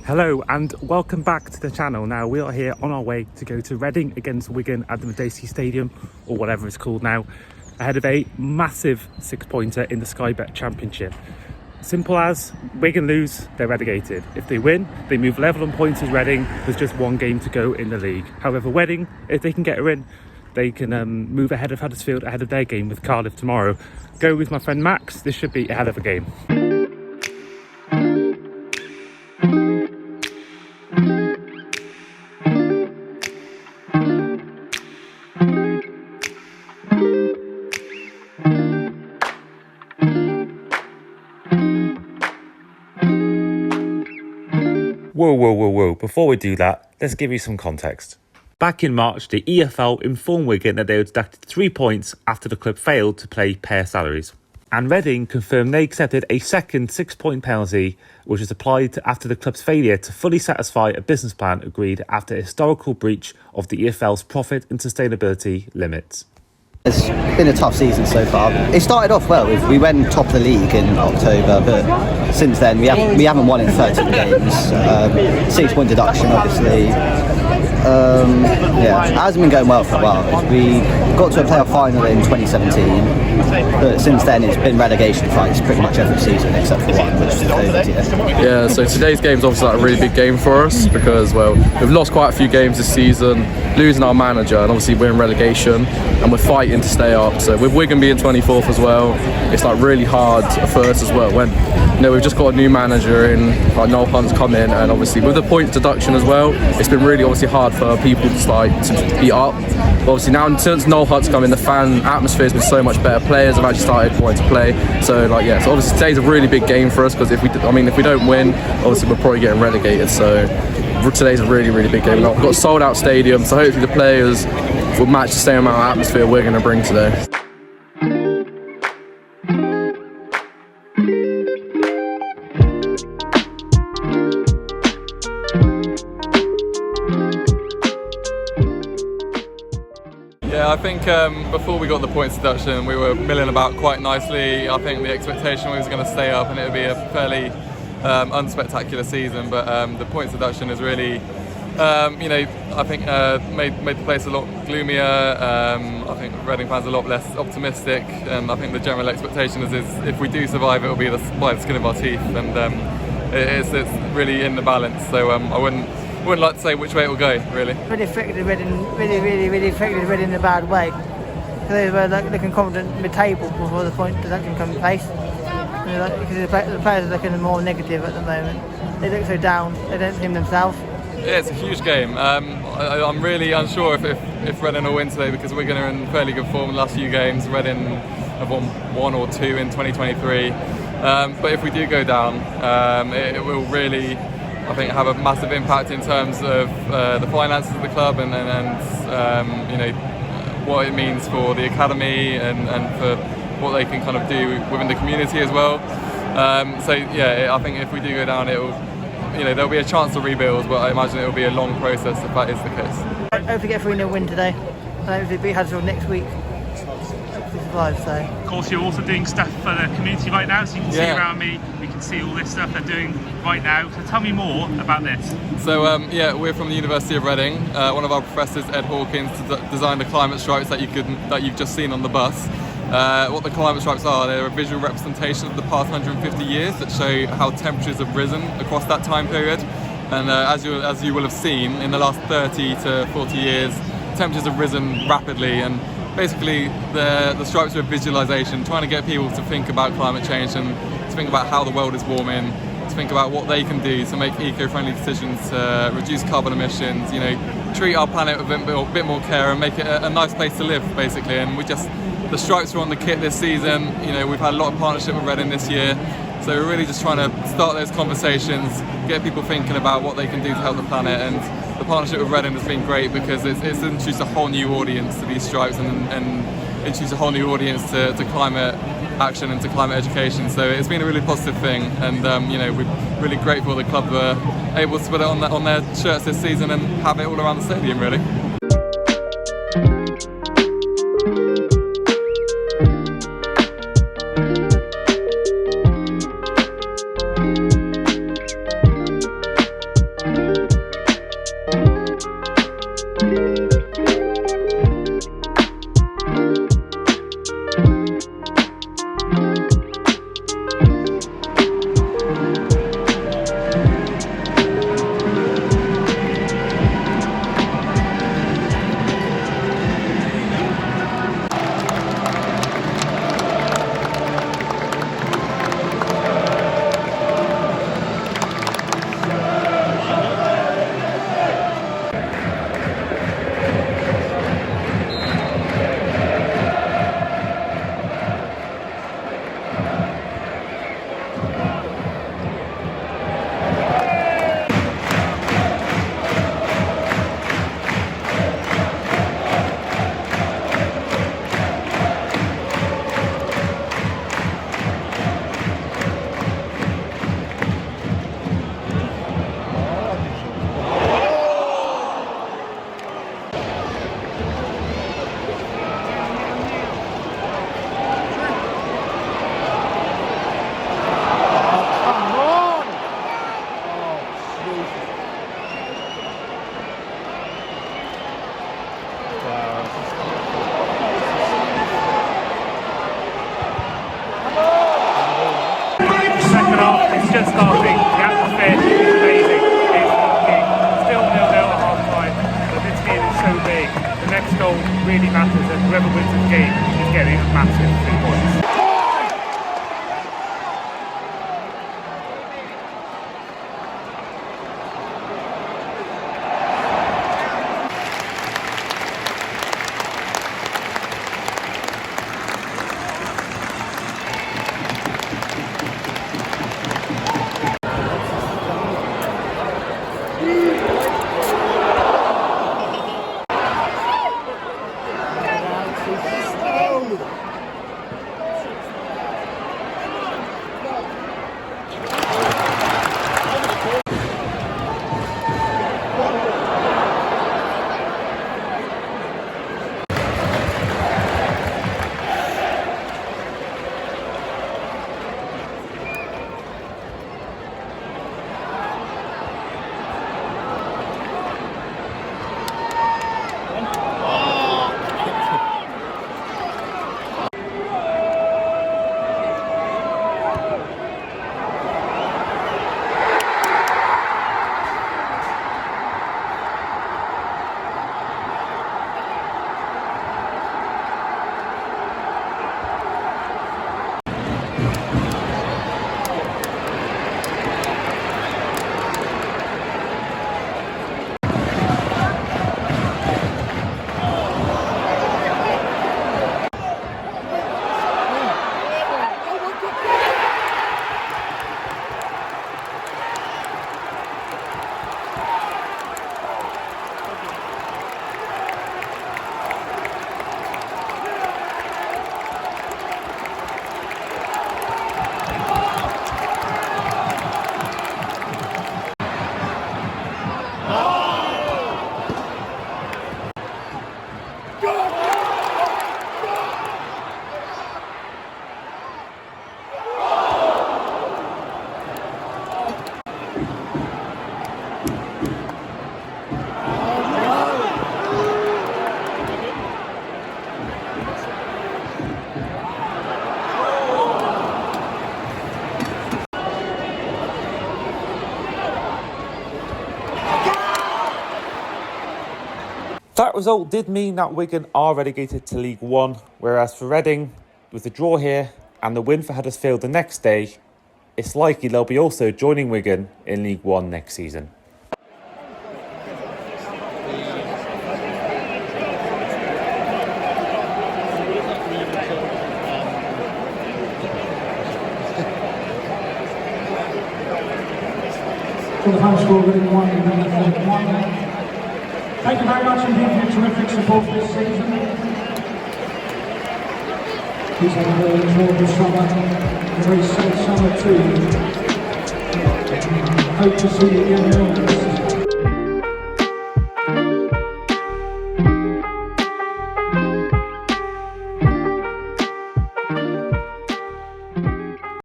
Hello and welcome back to the channel. Now we are here on our way to go to Reading against Wigan at the Madacey Stadium, or whatever it's called now, ahead of a massive 6-pointer in the Skybet Championship. Simple as, Wigan lose, they're relegated. If they win, they move level on points as Reading with just one game to go in the league. However, Reading, if they can get her in, they can move ahead of Huddersfield ahead of their game with Cardiff tomorrow. Go with my friend Max, this should be a hell of a game. Whoa. Before we do that, let's give you some context. Back in March, the EFL informed Wigan that they had deducted 3 points after the club failed to pay player salaries. And Reading confirmed they accepted a second 6-point penalty, which was applied after the club's failure to fully satisfy a business plan agreed after a historical breach of the EFL's profit and sustainability limits. It's been a tough season so far. It started off well. We went top of the league in October, but since then we haven't won in 13 games. 6-point deduction, obviously. It hasn't been going well for a while. We got to a playoff final in 2017, but since then it's been relegation fights pretty much every season except for one, which is the COVID year. Yeah, so today's game is obviously like a really big game for us because, well, we've lost quite a few games this season, losing our manager, and obviously we're in relegation and we're fighting to stay up. So with Wigan being 24th as well, it's like really hard for us as well when we've just got a new manager in, like Noel Hunt's come in, and obviously with the point deduction as well, it's been really obviously hard for people to be up. But obviously now since Noel Hunt's come in, the fan atmosphere has been so much better. Players have actually started wanting to play. So so obviously today's a really big game for us because if we don't win, obviously we're probably getting relegated. So today's a really big game. We've got a sold out stadium, so hopefully the players will match the same amount of atmosphere we're going to bring today. Yeah, I think before we got the points deduction, we were milling about quite nicely. I think the expectation was going to stay up and it would be a fairly unspectacular season, but the points deduction is really, I think made the place a lot gloomier. I think Reading fans are a lot less optimistic, and I think the general expectation is if we do survive, it will be by the skin of our teeth, and it's really in the balance. So I wouldn't like to say which way it will go, really. Really affected Reading, really affected Reading in a bad way. They were looking confident mid-table before the point deduction come in place. Because the players are looking more negative at the moment. They look so down, they don't seem themselves. Yeah, it's a huge game. I'm really unsure if Reading will win today because Wigan are in fairly good form in the last few games. Reading have won 1 or 2 in 2023. But if we do go down, it will really, I think, have a massive impact in terms of the finances of the club and what it means for the academy and for what they can kind of do within the community as well. I think if we do go down, there'll be a chance to rebuild, but I imagine it will be a long process if that is the case. Hopefully get 3-0 win today, and hopefully beat Huddersfield next week. Of course, you're also doing stuff for the community right now, so you can see around me, we can see all this stuff they're doing right now. So tell me more about this. So we're from the University of Reading. One of our professors, Ed Hawkins, designed the climate stripes that you've just seen on the bus. What the climate stripes are, they're a visual representation of the past 150 years that show how temperatures have risen across that time period. And as you will have seen, in the last 30 to 40 years, temperatures have risen rapidly, and basically the stripes are a visualization, trying to get people to think about climate change and to think about how the world is warming, to think about what they can do to make eco-friendly decisions, to reduce carbon emissions, treat our planet with a bit more care and make it a nice place to live, basically. And the stripes are on the kit this season. We've had a lot of partnership with Reading this year, so we're really just trying to start those conversations, get people thinking about what they can do to help the planet. And the partnership with Reading has been great because it's introduced a whole new audience to these stripes and introduced a whole new audience to climate action and to climate education. So it's been a really positive thing, and we're really grateful the club were able to put it on their shirts this season and have it all around the stadium, really. That result did mean that Wigan are relegated to League One, whereas for Reading, with the draw here and the win for Huddersfield the next day, it's likely they'll be also joining Wigan in League One next season. For the final score, Wigan 1, Wigan Athletic 1. Thank you very much indeed for your terrific support this season. Please have a very enjoyable summer, a very safe summer too. Hope to see you again.